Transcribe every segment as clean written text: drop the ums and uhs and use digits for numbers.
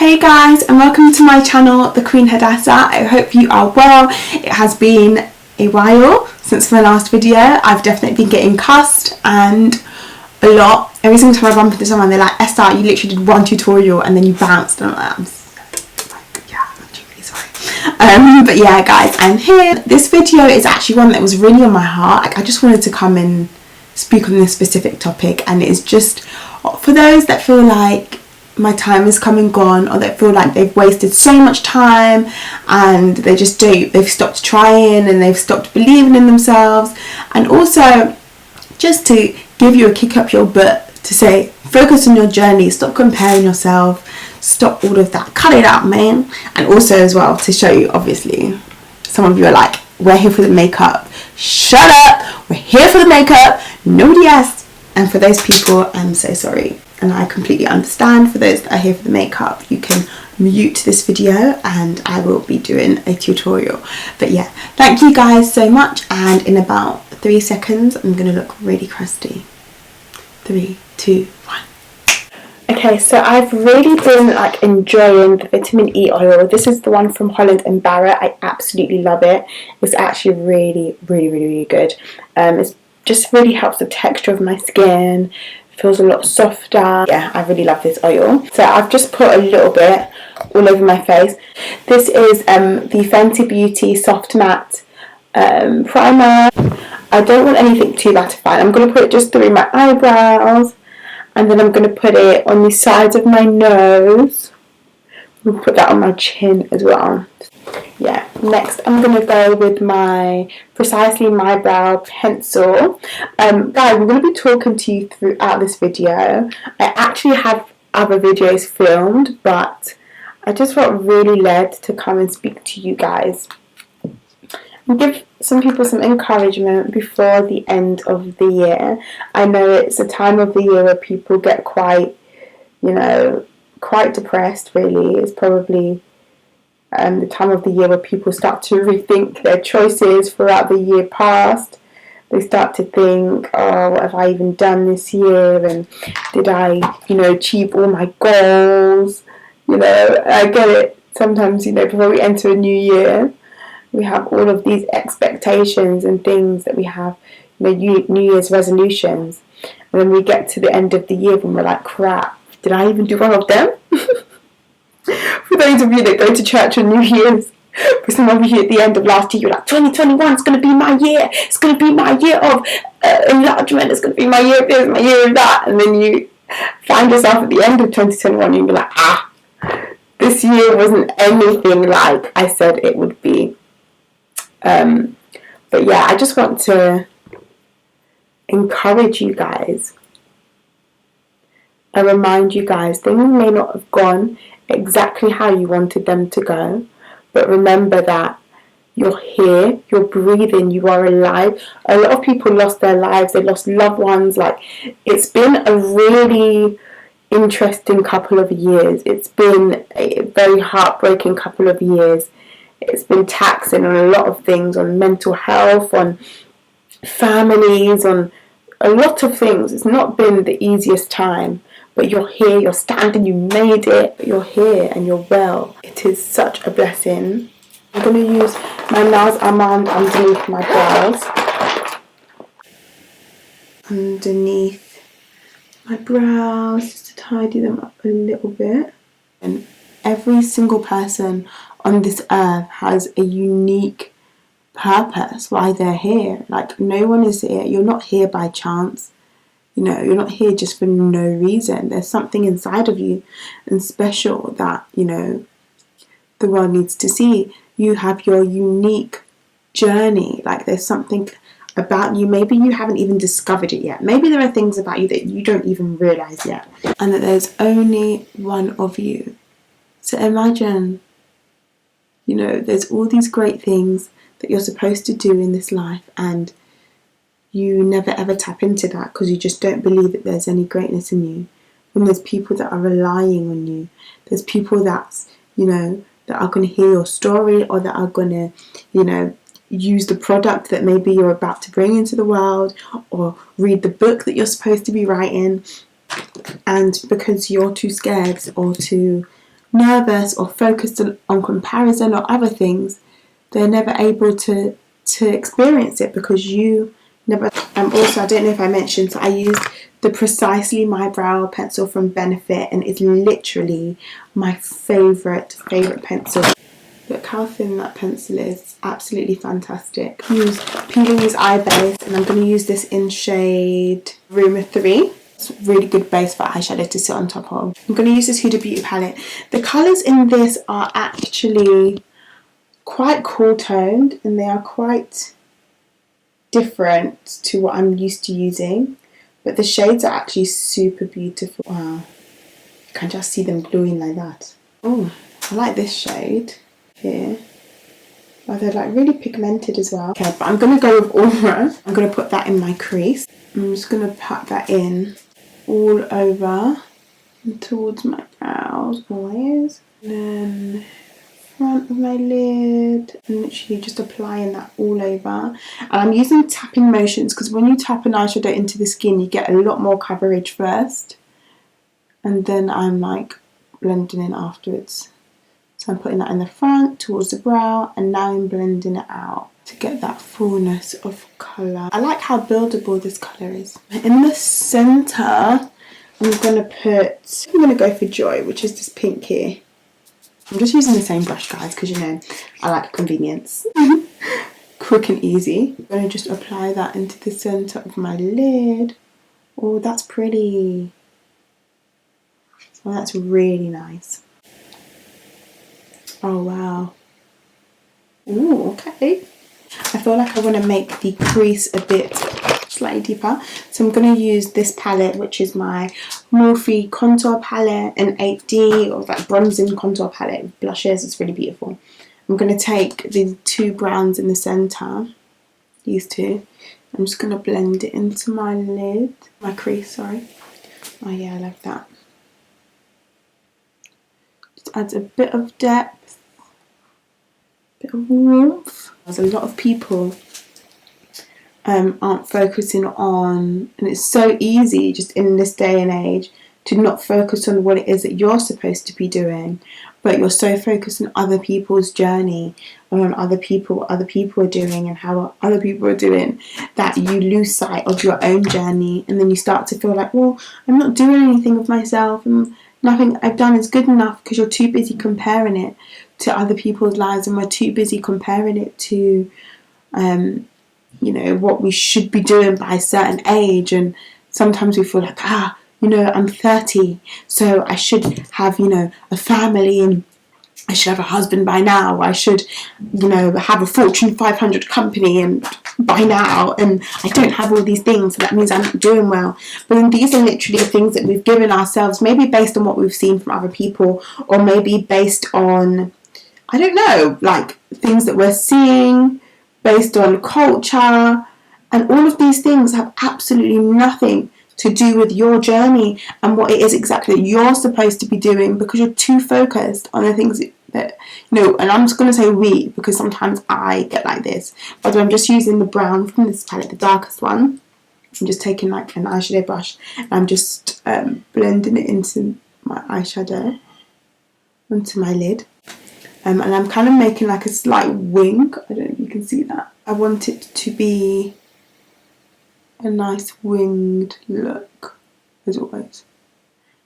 Hey guys, and welcome to my channel, The Queen Hadassah. I hope you are well. It has been a while since my last video. I've definitely been getting cussed and a lot. Every single time I bump into someone, they're like, Esther, you literally did one tutorial and then you bounced. And I'm like, yeah, I'm actually really sorry. But yeah, guys, I'm here. This video is actually one that was really on my heart. Like, I just wanted to come and speak on this specific topic, and it's just for those that feel like my time is come and gone, or that feel like they've wasted so much time and they've stopped trying and they've stopped believing in themselves, and also just to give you a kick up your butt to say focus on your journey, stop comparing yourself, stop all of that, cut it out, man. And also as well to show you, obviously some of you are like, we're here for the makeup. Shut up, we're here for the makeup, nobody else. And for those people, I'm so sorry, and I completely understand. For those that are here for the makeup, you can mute this video and I will be doing a tutorial. But yeah, thank you guys so much, and in about 3 seconds I'm gonna look really crusty. 3, 2, 1. Okay, so I've really been like enjoying the vitamin E oil. This is the one from Holland and Barrett. I absolutely love it. It's actually really good. It's just really helps the texture of my skin, feels a lot softer. Yeah, I really love this oil. So I've just put a little bit all over my face. This is the Fenty Beauty Soft Matte primer. I don't want anything too mattifying. I'm going to put it just through my eyebrows, and then I'm going to put it on the sides of my nose. I'm going to put that on my chin as well. Yeah, next I'm going to go with my Precisely My Brow pencil. Guys, I'm going to be talking to you throughout this video. I actually have other videos filmed, but I just felt really led to come and speak to you guys and give some people some encouragement before the end of the year. I know it's a time of the year where people get quite depressed, really. It's probably the time of the year where people start to rethink their choices throughout the year past. They start to think, oh, what have I even done this year, and did I, achieve all my goals? I get it. Sometimes, before we enter a new year, we have all of these expectations and things that we have, New Year's resolutions, and then we get to the end of the year and we're like, crap, did I even do one of them? For those of you that go to church on New Year's, for some of you at the end of last year, you're like, 2021 is going to be my year. It's going to be my year of enlargement. It's going to be my year of this, my year of that. And then you find yourself at the end of 2021 and you're like, this year wasn't anything like I said it would be. But yeah, I just want to encourage you guys. I remind you guys, things may not have gone exactly how you wanted them to go, but remember that you're here, you're breathing, you are alive. A lot of people lost their lives, they lost loved ones. Like, it's been a really interesting couple of years. It's been a very heartbreaking couple of years. It's been taxing on a lot of things, on mental health, on families, on a lot of things. It's not been the easiest time. But you're here, you're standing, you made it, you're here and you're well. It is such a blessing. I'm going to use my Nars Almond underneath my brows. Underneath my brows, just to tidy them up a little bit. And every single person on this earth has a unique purpose why they're here. Like, no one is here. You're not here by chance. You're not here just for no reason. There's something inside of you and special that, the world needs to see. You have your unique journey. Like, there's something about you. Maybe you haven't even discovered it yet. Maybe there are things about you that you don't even realize yet. And that there's only one of you. So imagine, there's all these great things that you're supposed to do in this life, and you never ever tap into that because you just don't believe that there's any greatness in you. When there's people that are relying on you, there's people that's, that are going to hear your story, or that are going to, use the product that maybe you're about to bring into the world, or read the book that you're supposed to be writing, and because you're too scared or too nervous or focused on comparison or other things, they're never able to experience it because you never. Also, I don't know if I mentioned, so I used the Precisely My Brow pencil from Benefit, and it's literally my favourite pencil. Look how thin that pencil is. Absolutely fantastic. Use Peeling Eye Base, and I'm going to use this in shade Rumor 3. It's a really good base for eyeshadow to sit on top of. I'm going to use this Huda Beauty palette. The colours in this are actually quite cool toned, and they are quite different to what I'm used to using, but the shades are actually super beautiful. Wow, you can just see them glowing like that. Oh, I like this shade here. Oh, they're like really pigmented as well. Okay, but I'm going to go with Aura. I'm going to put that in my crease. I'm just going to pat that in all over and towards my brows always. And then front of my lid, and literally just applying that all over. And I'm using tapping motions because when you tap an eyeshadow into the skin, you get a lot more coverage first, and then I'm like blending in afterwards. So I'm putting that in the front towards the brow, and now I'm blending it out to get that fullness of colour. I like how buildable this colour is. In the centre, I'm going to go for Joy, which is this pink here. I'm just using the same brush, guys, because you know I like convenience. Quick and easy. I'm going to just apply that into the centre of my lid. Oh, that's pretty. Oh, that's really nice. Oh, wow. Ooh, okay. I feel like I want to make the crease a bit slightly deeper, so I'm going to use this palette, which is my Morphe contour palette, an 8D, or like bronzing contour palette with blushes. It's really beautiful. I'm going to take the two browns in the centre, these two. I'm just going to blend it into my lid, my crease, sorry. Oh yeah, I love that. Just adds a bit of depth, a bit of warmth. There's a lot of people aren't focusing on, and it's so easy just in this day and age to not focus on what it is that you're supposed to be doing, but you're so focused on other people's journey and on other people, what other people are doing and how other people are doing, that you lose sight of your own journey, and then you start to feel like, well, I'm not doing anything with myself and nothing I've done is good enough, because you're too busy comparing it to other people's lives, and we're too busy comparing it to you know, what we should be doing by a certain age. And sometimes we feel like, you know, I'm 30, so I should have, you know, a family, and I should have a husband by now. I should, you know, have a Fortune 500 company and by now, and I don't have all these things, so that means I'm not doing well. But then these are literally things that we've given ourselves, maybe based on what we've seen from other people, or maybe based on, I don't know, like things that we're seeing, based on culture, and all of these things have absolutely nothing to do with your journey and what it is exactly that you're supposed to be doing, because you're too focused on the things that, you know, and I'm just going to say we, because sometimes I get like this. But I'm just using the brown from this palette, the darkest one. I'm just taking like an eyeshadow brush, and I'm just blending it into my eyeshadow, onto my lid. And I'm kind of making like a slight wing. I don't know if you can see that. I want it to be a nice winged look, as always.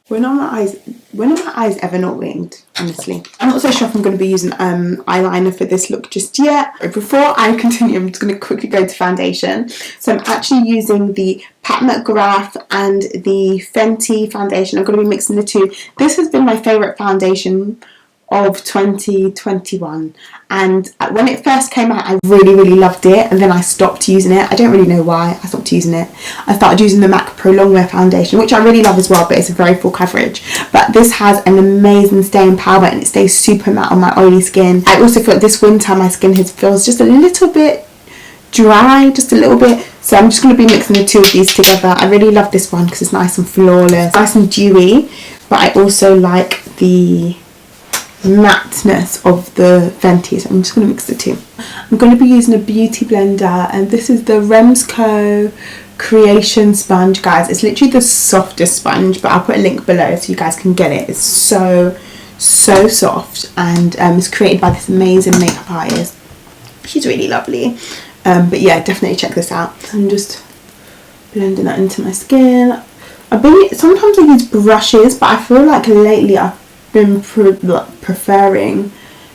When are my eyes ever not winged, honestly? I'm not so sure if I'm going to be using eyeliner for this look just yet. Before I continue, I'm just going to quickly go to foundation. So I'm actually using the Pat McGrath and the Fenty foundation. I'm going to be mixing the two. This has been my favourite foundation of 2021, and when it first came out I really loved it, and then I stopped using it. I don't really know why I stopped using it. I started using the MAC Pro Longwear foundation, which I really love as well, but it's a very full coverage. But this has an amazing staying power, and it stays super matte on my oily skin. I also feel like this winter my skin feels just a little bit dry, just a little bit, so I'm just going to be mixing the two of these together. I really love this one because it's nice and flawless, nice and dewy, but I also like the matteness of the Fenty, so I'm just going to mix the two. I'm going to be using a beauty blender, and this is the Remsco Creation sponge, guys. It's literally the softest sponge, but I'll put a link below so you guys can get it. It's so so soft, and it's created by this amazing makeup artist. She's really lovely. But yeah, definitely check this out. I'm just blending that into my skin. Sometimes I use brushes, but I feel like lately I've been preferring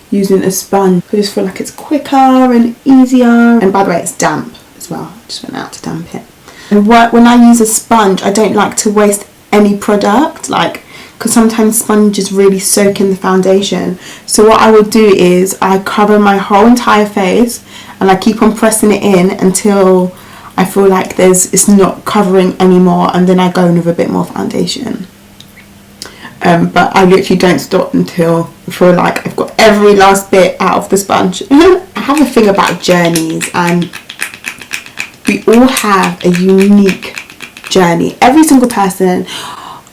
using a sponge. I just feel like it's quicker and easier. And by the way, it's damp as well. I just went out to damp it. And when I use a sponge, I don't like to waste any product, like, because sometimes sponges really soak in the foundation. So what I would do is I cover my whole entire face and I keep on pressing it in until I feel like it's not covering anymore, and then I go in with a bit more foundation. But I literally don't stop until I feel like I've got every last bit out of the sponge. I have a thing about journeys, and we all have a unique journey. Every single person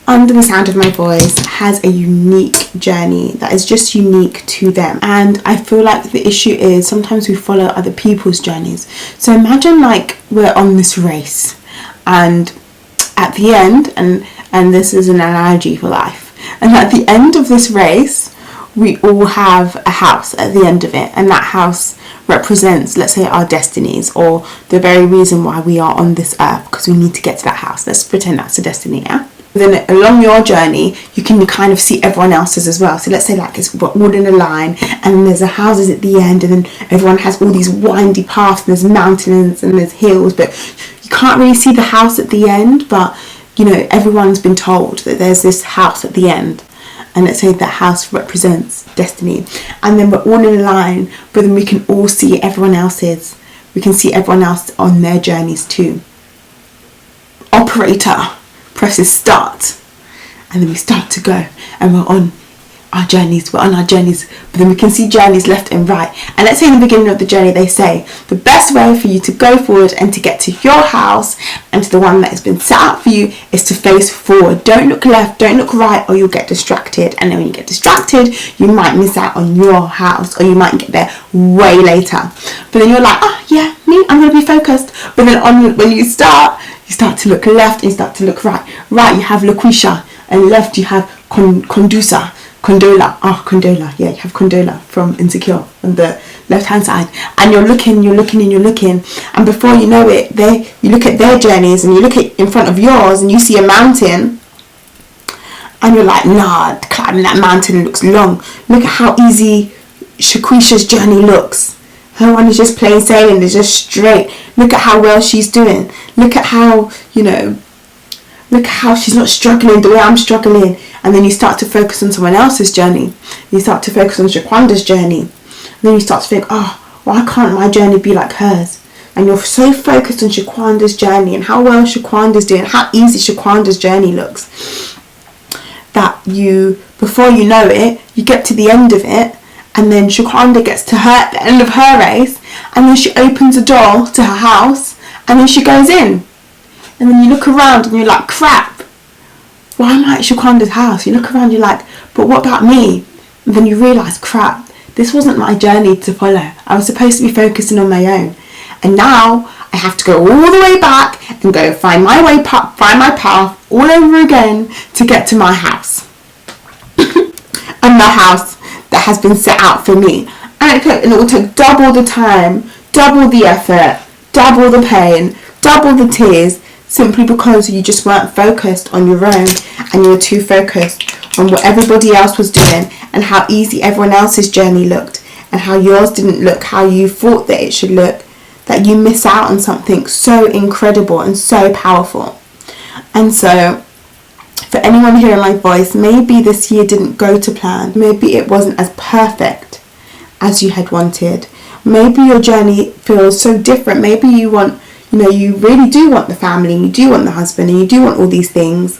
under the sound of my voice has a unique journey that is just unique to them. And I feel like the issue is sometimes we follow other people's journeys. So imagine like we're on this race, and at the end, and this is an analogy for life, and at the end of this race we all have a house at the end of it, and that house represents, let's say, our destinies, or the very reason why we are on this earth, because we need to get to that house. Let's pretend that's a destiny, yeah? Then along your journey you can kind of see everyone else's as well. So let's say like we're all in a line, and then there's the houses at the end, and then everyone has all these windy paths, and there's mountains and there's hills, but you can't really see the house at the end. But you know, everyone's been told that there's this house at the end, and let's say that house represents destiny, and then we're all in a line, but then we can all see everyone else's. We can see everyone else on their journeys too. Operator presses start, and then we start to go, and we're on our journeys, but then we can see journeys left and right. And let's say in the beginning of the journey they say the best way for you to go forward and to get to your house and to the one that has been set out for you is to face forward. Don't look left, don't look right, or you'll get distracted, and then when you get distracted you might miss out on your house, or you might get there way later. But then you're like, oh yeah, me, I'm going to be focused. But then when you start to look left and you start to look right. Right, you have Laquisha, and left you have Condola, yeah, you have Condola from Insecure on the left hand side, and you're looking, and before you know it, you look at their journeys, and you look at in front of yours, and you see a mountain, and you're like, nah, climbing that mountain looks long. Look at how easy Shaquisha's journey looks. Her one is just plain sailing, it's just straight. Look at how well she's doing. Look at how, look how she's not struggling the way I'm struggling. And then you start to focus on someone else's journey. You start to focus on Shaquanda's journey. And then you start to think, oh, why can't my journey be like hers? And you're so focused on Shaquanda's journey and how well Shaquanda's doing, how easy Shaquanda's journey looks, that before you know it, you get to the end of it, and then Shaquanda gets to the end of her race, and then she opens a door to her house, and then she goes in. And then you look around and you're like, crap, why am I at Shaquanda's house? You look around, you're like, but what about me? And then you realise, crap, this wasn't my journey to follow. I was supposed to be focusing on my own. And now I have to go all the way back and go find my path all over again to get to my house. And the house that has been set out for me. And it will take double the time, double the effort, double the pain, double the tears, simply because you just weren't focused on your own, and you were too focused on what everybody else was doing and how easy everyone else's journey looked and how yours didn't look how you thought that it should look, that you miss out on something so incredible and so powerful. And so for anyone hearing my voice, maybe this year didn't go to plan, maybe it wasn't as perfect as you had wanted, maybe your journey feels so different, maybe you want, you really do want the family, and you do want the husband, and you do want all these things,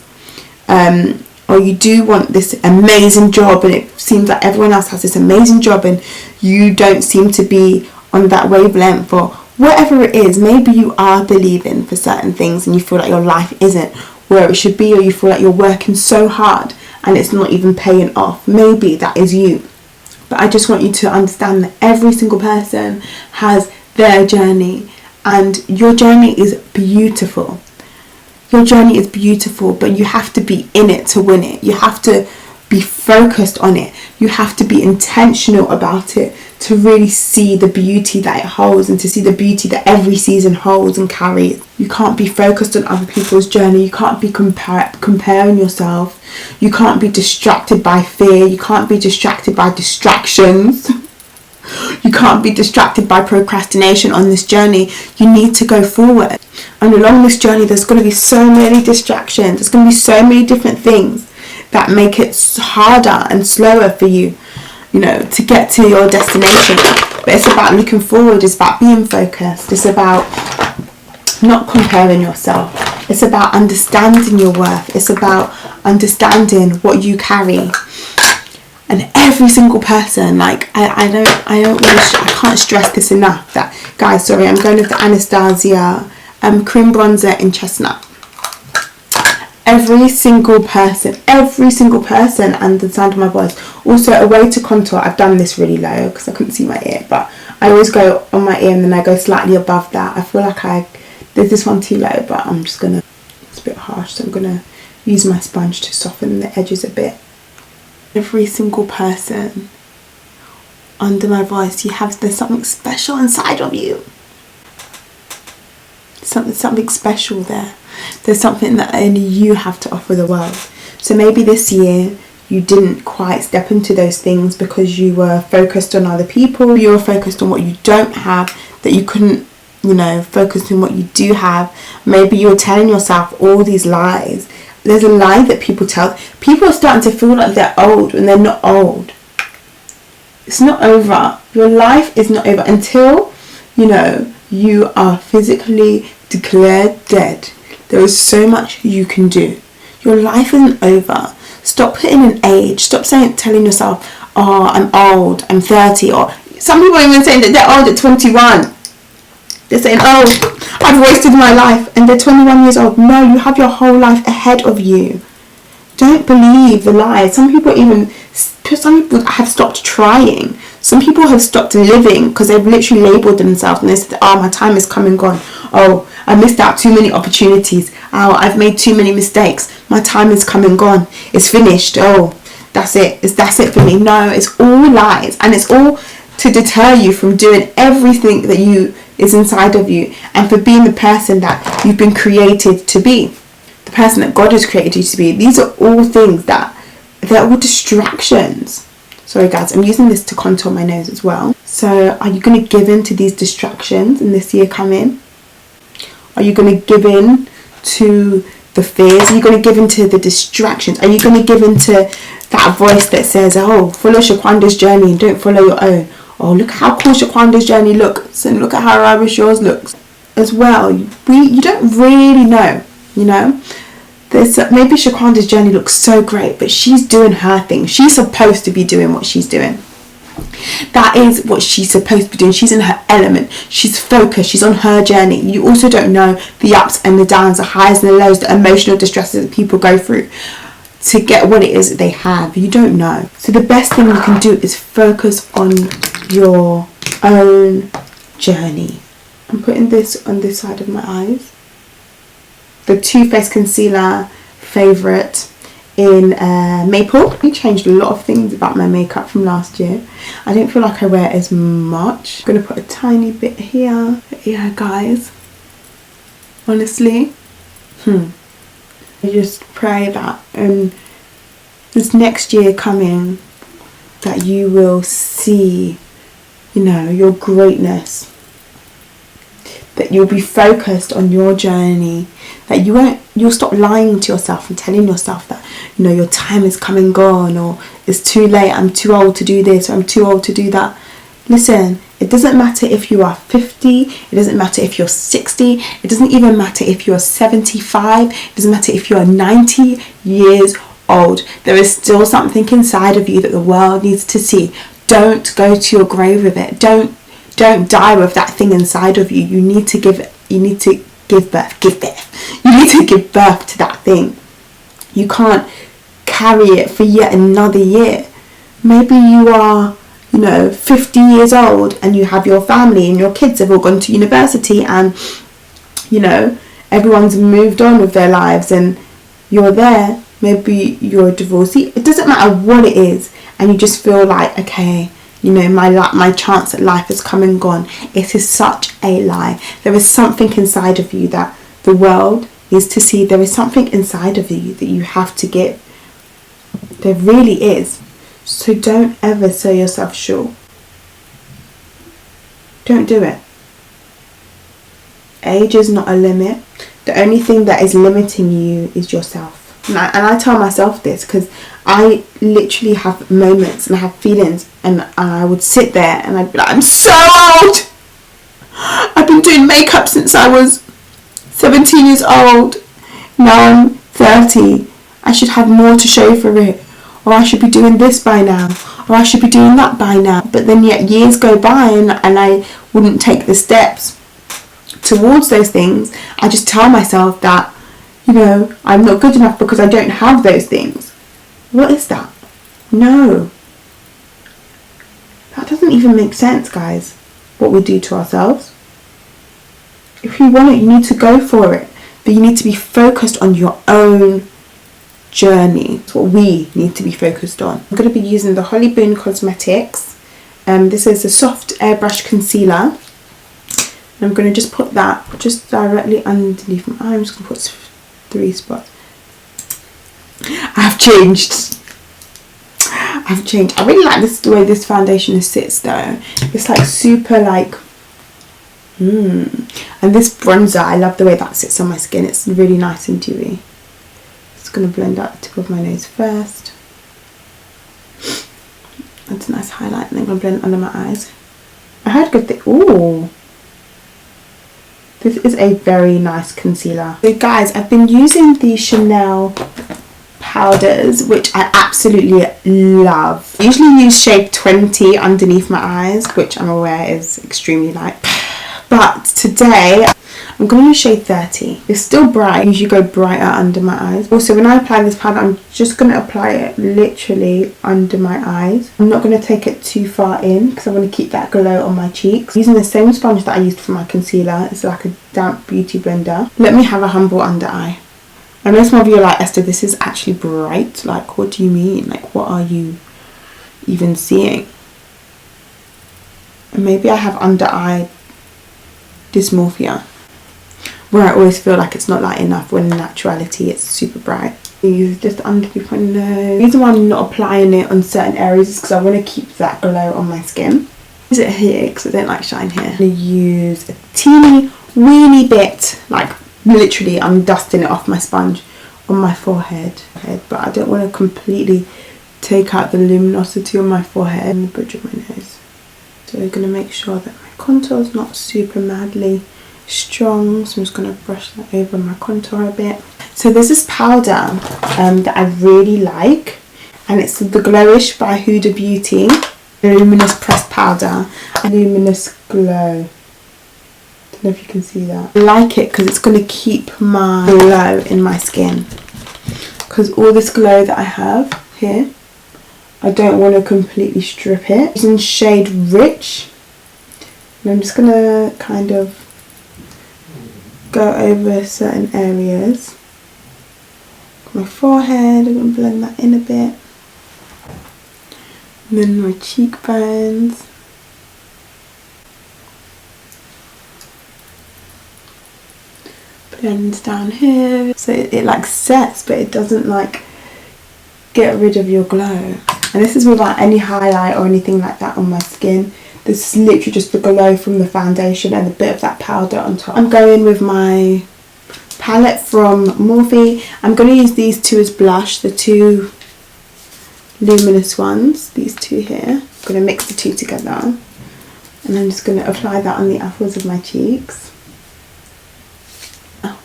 or you do want this amazing job, and it seems like everyone else has this amazing job and you don't seem to be on that wavelength, or whatever it is. Maybe you are believing for certain things and you feel like your life isn't where it should be, or you feel like you're working so hard and it's not even paying off. Maybe that is you. But I just want you to understand that every single person has their journey, and your journey is beautiful. Your journey is beautiful, but you have to be in it to win it. You have to be focused on it. You have to be intentional about it to really see the beauty that it holds and to see the beauty that every season holds and carries. You can't be focused on other people's journey. You can't be comparing yourself. You can't be distracted by fear. You can't be distracted by distractions. You can't be distracted by procrastination on this journey. You need to go forward. And along this journey, there's going to be so many distractions. There's going to be so many different things that make it harder and slower for you, you know, to get to your destination. But it's about looking forward. It's about being focused. It's about not comparing yourself. It's about understanding your worth. It's about understanding what you carry. And every single person, like, I can't stress this enough, that, guys, sorry, I'm going with the Anastasia cream bronzer in Chestnut. Every single person and the sound of my voice. Also, a way to contour, I've done this really low because I couldn't see my ear, but I always go on my ear and then I go slightly above that. I feel like there's this one too low, but I'm just gonna, it's a bit harsh, so I'm gonna use my sponge to soften the edges a bit. Every single person under my voice, there's something special inside of you. Something special there. There's something that only you have to offer the world. So maybe this year you didn't quite step into those things because you were focused on other people. You were focused on what you don't have, that you couldn't, you know, focus on what you do have. Maybe you were telling yourself all these lies. There's a lie that people tell. People are starting to feel like they're old when they're not old. It's not over. Your life is not over until, you know, you are physically declared dead. There is so much you can do. Your life isn't over. Stop putting an age. Stop telling yourself, oh, I'm old, I'm 30. Or some people are even saying that they're old at 21. They're saying, oh, I've wasted my life, and they're 21 years old. No, you have your whole life ahead of you. Don't believe the lies. Some people have stopped trying. Some people have stopped living because they've literally labelled themselves and they said, oh, my time is come and gone. Oh, I missed out too many opportunities. Oh, I've made too many mistakes. My time is come and gone. It's finished. Oh, that's it. That's it for me. No, it's all lies, and it's all to deter you from doing everything that is inside of you, and for being the person that you've been created to be, the person that God has created you to be. These are all things they're all distractions. Sorry guys, I'm using this to contour my nose as well. So are you going to give in to these distractions in this year coming? Are you going to give in to the fears? Are you going to give in to the distractions? Are you going to give in to that voice that says, oh, follow Shaquanda's journey and don't follow your own? Oh, look how cool Shaquanda's journey looks, and look at how rubbish yours looks as well. You don't really know, you know. Maybe Shaquanda's journey looks so great, but she's doing her thing. She's supposed to be doing what she's doing. That is what she's supposed to be doing. She's in her element. She's focused. She's on her journey. You also don't know the ups and the downs, the highs and the lows, the emotional distresses that people go through to get what it is that they have. You don't know. So the best thing you can do is focus on your own journey. I'm putting this on this side of my eyes. The Too Faced concealer favourite in Maple. I changed a lot of things about my makeup from last year. I don't feel like I wear as much. I'm going to put a tiny bit here. But yeah, guys, honestly, I just pray that this next year coming, that you will see, you know, your greatness, that you'll be focused on your journey, that you'll stop lying to yourself and telling yourself that, you know, your time is come and gone, or it's too late, I'm too old to do this, or I'm too old to do that. Listen, it doesn't matter if you are 50, it doesn't matter if you're 60, it doesn't even matter if you're 75, it doesn't matter if you're 90 years old. There is still something inside of you that the world needs to see. Don't go to your grave with it. Don't die with that thing inside of you. You need to give birth. You need to give birth to that thing. You can't carry it for yet another year. Maybe you are, you know, 50 years old and you have your family and your kids have all gone to university and, you know, everyone's moved on with their lives and you're there maybe you're a divorcee, it doesn't matter what it is, and you just feel like, okay, you know, my chance at life has come and gone. It is such a lie. There is something inside of you that the world needs to see. There is something inside of you that you have to give. There really is. So don't ever sell yourself short. Don't do it. Age is not a limit. The only thing that is limiting you is yourself. And I tell myself this because I literally have moments and I have feelings, and I would sit there and I'd be like, I'm so old. I've been doing makeup since I was 17 years old. Now I'm 30. I should have more to show for it. Or I should be doing this by now. Or I should be doing that by now. But then yet years go by and I wouldn't take the steps towards those things. I just tell myself that, you know, I'm not good enough because I don't have those things. What is that? No. That doesn't even make sense, guys. What we do to ourselves. If you want it, you need to go for it. But you need to be focused on your own journey. That's what we need to be focused on. I'm going to be using the HNB Cosmetics. This is a soft airbrush concealer. And I'm going to just put that just directly underneath my eye. I'm just going to put 3 spots. I've changed. I really like this, the way this foundation sits though. It's like super like and this bronzer, I love the way that sits on my skin. It's really nice and dewy. Just going to blend out the tip of my nose first. That's a nice highlight, and then I'm going to blend under my eyes. I heard good thing. Ooh, this is a very nice concealer. So guys, I've been using the Chanel powders, which I absolutely love. I usually use shade 20 underneath my eyes, which I'm aware is extremely light. But today I'm going to use shade 30. It's still bright. I usually go brighter under my eyes. Also, when I apply this powder, I'm just going to apply it literally under my eyes. I'm not going to take it too far in because I want to keep that glow on my cheeks. I'm using the same sponge that I used for my concealer. It's like a damp beauty blender. Let me have a humble under eye. I know some of you are like, Esther, this is actually bright. Like, what do you mean? Like, what are you even seeing? And maybe I have under eye dysmorphia, where I always feel like it's not light enough when in actuality it's super bright. Use just underneath my nose. The reason why I'm not applying it on certain areas is because I want to keep that glow on my skin. Use it here because I don't like shine here. I'm going to use a teeny weeny bit, like literally I'm dusting it off my sponge on my forehead. But I don't want to completely take out the luminosity on my forehead and the bridge of my nose. So we're going to make sure that my contour is not super madly strong, so I'm just going to brush that over my contour a bit. So there's this powder that I really like, and it's the Glowish by Huda Beauty, the Luminous pressed powder, and Luminous Glow. Don't know if you can see that. I like it because it's going to keep my glow in my skin, because all this glow that I have here, I don't want to completely strip it. It's in shade Rich, and I'm just going to kind of go over certain areas. My forehead, I'm going to blend that in a bit. And then my cheekbones. Blend down here. So it like sets, but it doesn't like get rid of your glow. And this is without any highlight or anything like that on my skin. This is literally just the glow from the foundation and a bit of that powder on top. I'm going with my palette from Morphe. I'm going to use these two as blush, the two luminous ones, these two here. I'm going to mix the two together. And I'm just going to apply that on the apples of my cheeks.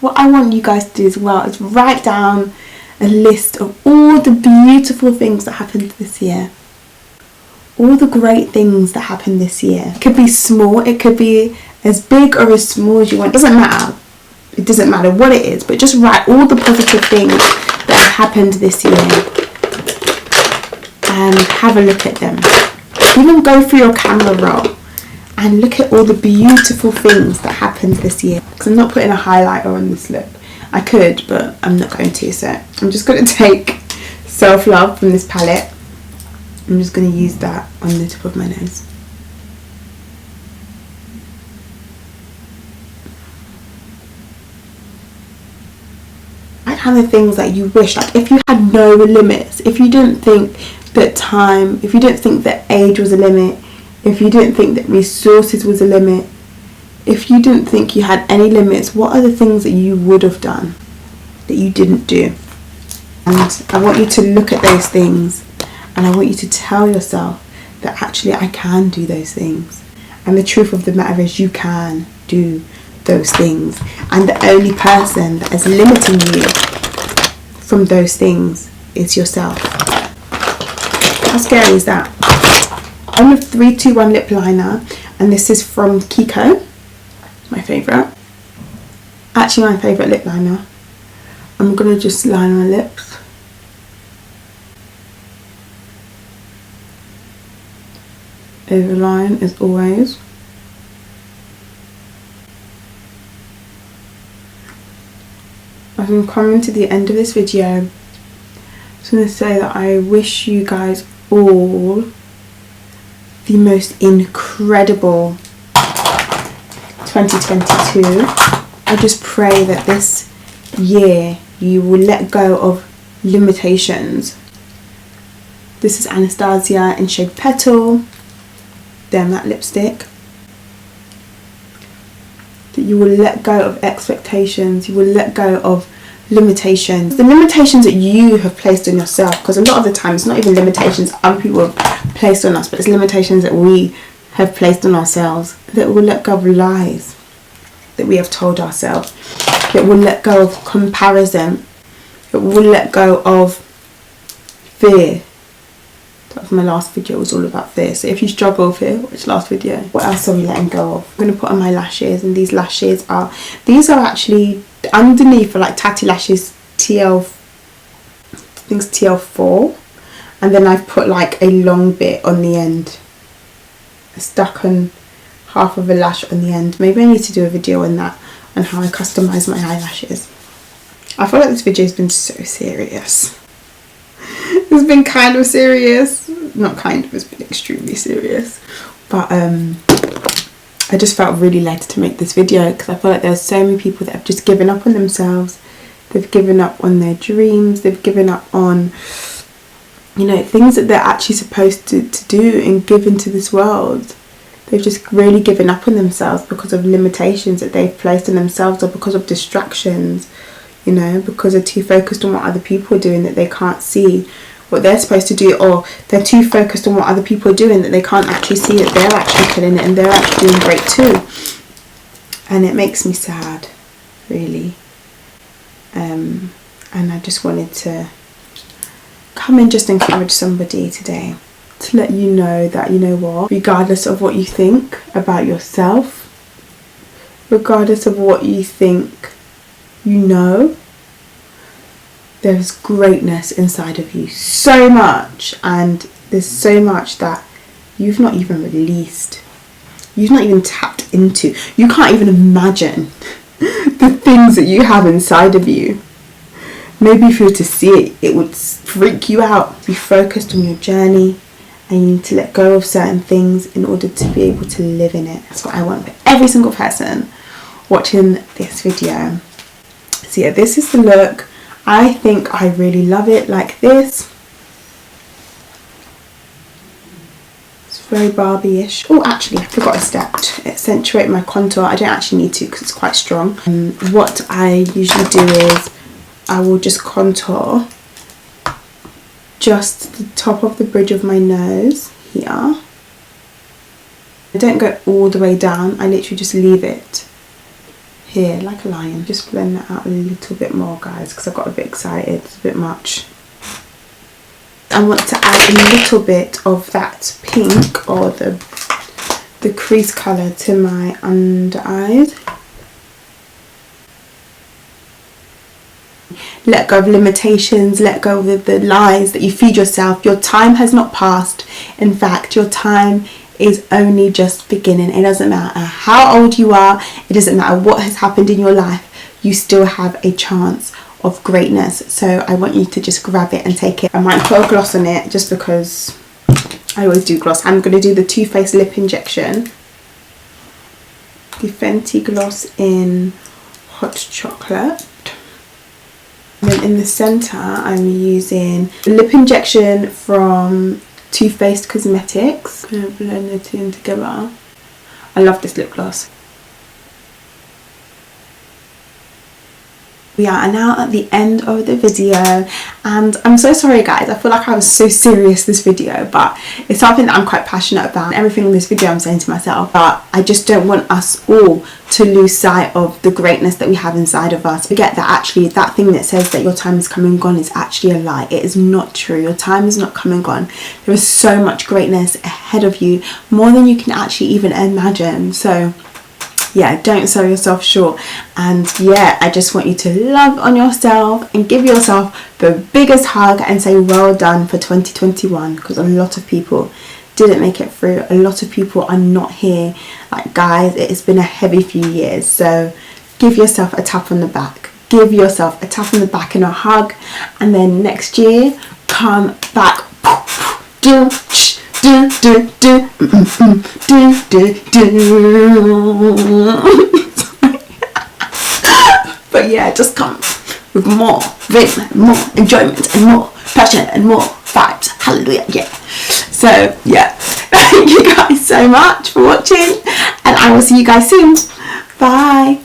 What I want you guys to do as well is write down a list of all the beautiful things that happened this year. All the great things that happened this year. It could be small, it could be as big or as small as you want. It doesn't matter. It doesn't matter what it is, but just write all the positive things that happened this year and have a look at them. Even go through your camera roll and look at all the beautiful things that happened this year. Because I'm not putting a highlighter on this look. I could, but I'm not going to, so I'm just going to take Self Love from this palette. I'm just going to use that on the tip of my nose. Kind of things that you wish, like if you had no limits, if you didn't think that time, if you didn't think that age was a limit, if you didn't think that resources was a limit, if you didn't think you had any limits, what are the things that you would have done that you didn't do? And I want you to look at those things, and I want you to tell yourself that actually I can do those things. And the truth of the matter is you can do those things, and the only person that is limiting you from those things is yourself. How scary is that? I'm with 321 lip liner, and this is from Kiko, my favourite. Actually my favourite lip liner. I'm gonna just line my lips. Overline as always. As I'm coming to the end of this video, I'm just going to say that I wish you guys all the most incredible 2022. I just pray that this year you will let go of limitations. This is Anastasia in shade Petal, their matte lipstick. That you will let go of expectations, you will let go of limitations, the limitations that you have placed on yourself, because a lot of the time it's not even limitations other people have placed on us, but it's limitations that we have placed on ourselves. That we'll let go of lies that we have told ourselves, that we'll let go of comparison, that we'll let go of fear. That was my last video, was all about fear. So if you struggle with fear, watch last video. What else are we letting go of? I'm going to put on my lashes, and these lashes are, these are actually underneath for like tatty lashes, TL, I think it's TL4, and then I've put like a long bit on the end. I stuck on half of a lash on the end. Maybe I need to do a video on that, on how I customise my eyelashes. I feel like this video has been so serious. It's been kind of serious, not kind of, it's been extremely serious, but I just felt really led to make this video because I feel like there's so many people that have just given up on themselves. They've given up on their dreams, they've given up on, you know, things that they're actually supposed to do and give into this world. They've just really given up on themselves because of limitations that they've placed on themselves, or because of distractions, you know, because they're too focused on what other people are doing that they can't see what they're supposed to do, or they're too focused on what other people are doing that they can't actually see that they're actually killing it and they're actually doing great too. And it makes me sad, really. And I just wanted to come and just encourage somebody today, to let you know that, you know what, regardless of what you think about yourself, regardless of what you think, you know, there's greatness inside of you, so much, and there's so much that you've not even released, you've not even tapped into. You can't even imagine the things that you have inside of you. Maybe if you were to see it, it would freak you out. Be focused on your journey, and you need to let go of certain things in order to be able to live in it. That's what I want for every single person watching this video. So yeah, this is the look. I think I really love it like this. It's very Barbie-ish. Oh, actually, I forgot a step. Accentuate my contour. I don't actually need to because it's quite strong. What I usually do is I will just contour just the top of the bridge of my nose here. I don't go all the way down. I literally just leave it here like a lion. Just blend that out a little bit more, guys, because I got a bit excited. It's a bit much. I want to add a little bit of that pink, or the crease colour, to my under eyes. Let go of limitations, let go of the lies that you feed yourself. Your time has not passed. In fact, your time is only just beginning. It doesn't matter how old you are, it doesn't matter what has happened in your life. you still have a chance of greatness. So I want you to just grab it and take it. I might put a gloss on it just because I always do gloss. I'm going to do the Too Faced lip injection, the Fenty gloss in Hot Chocolate. And then in the centre I'm using the lip injection from Too Faced Cosmetics. I'm going to blend the two in together. I love this lip gloss. We are now at the end of the video, and I'm so sorry guys, I feel like I was so serious this video, but it's something that I'm quite passionate about. Everything in this video I'm saying to myself, but I just don't want us all to lose sight of the greatness that we have inside of us. Forget that actually that thing that says that your time is come and gone is actually a lie. It is not true. Your time is not come and gone. There is so much greatness ahead of you, more than you can actually even imagine. So yeah, don't sell yourself short. And yeah, I just want you to love on yourself and give yourself the biggest hug and say well done for 2021, because a lot of people didn't make it through. A lot of people are not here. Like guys, it has been a heavy few years, so give yourself a tap on the back. Give yourself a tap on the back and a hug, and then next year come back. But yeah, just come with more vim, more enjoyment and more passion and more vibes. Hallelujah. Yeah. So yeah, thank you guys so much for watching, and I will see you guys soon. Bye.